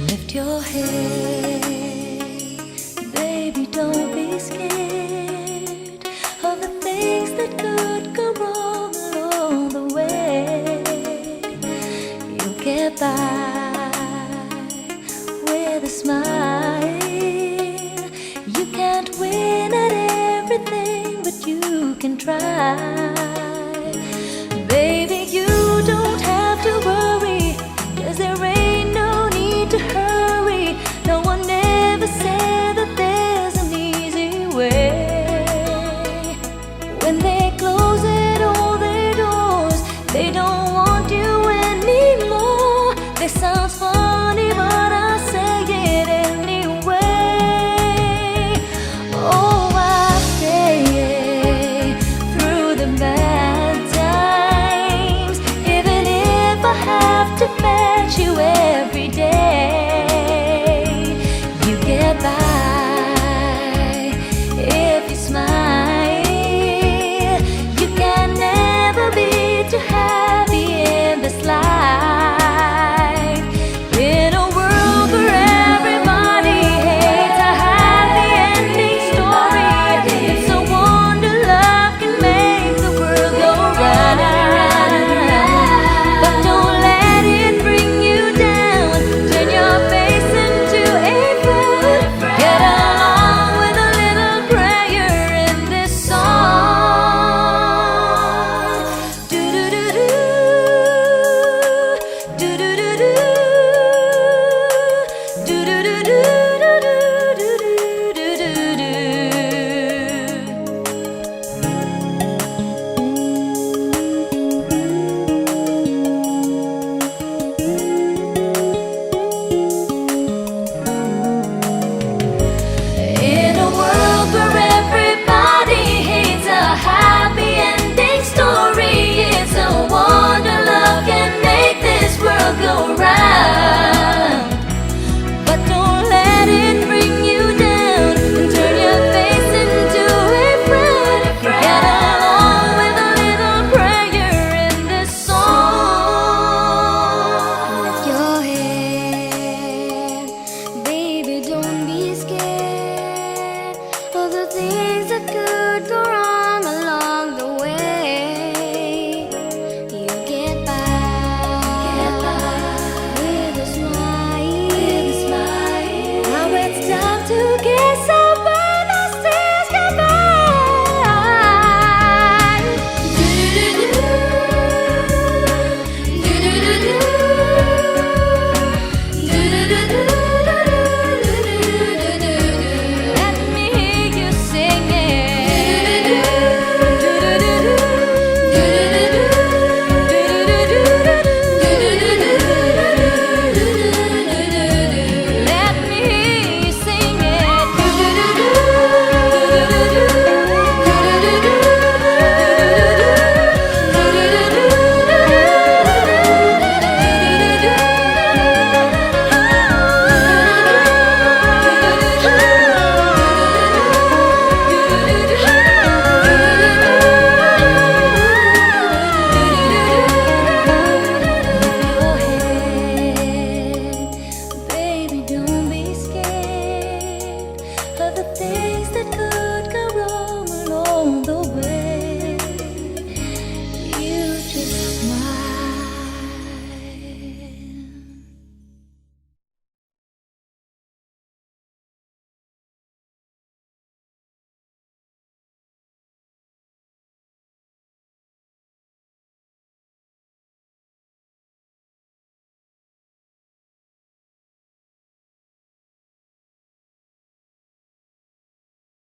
Lift your head, baby, don't be scared of the things that could go wrong along the way. You'll get by with a smile. You can't win at everything, but you can try. Baby, you don't have to worry, 'cause there ain't no need to hurry. No one ever said that there's an easy way. When they close it all their doors, they don't want you anymore. This sounds funny, but I say it anyway. Oh, I stay through the bad times, even if I have to fetch you every day.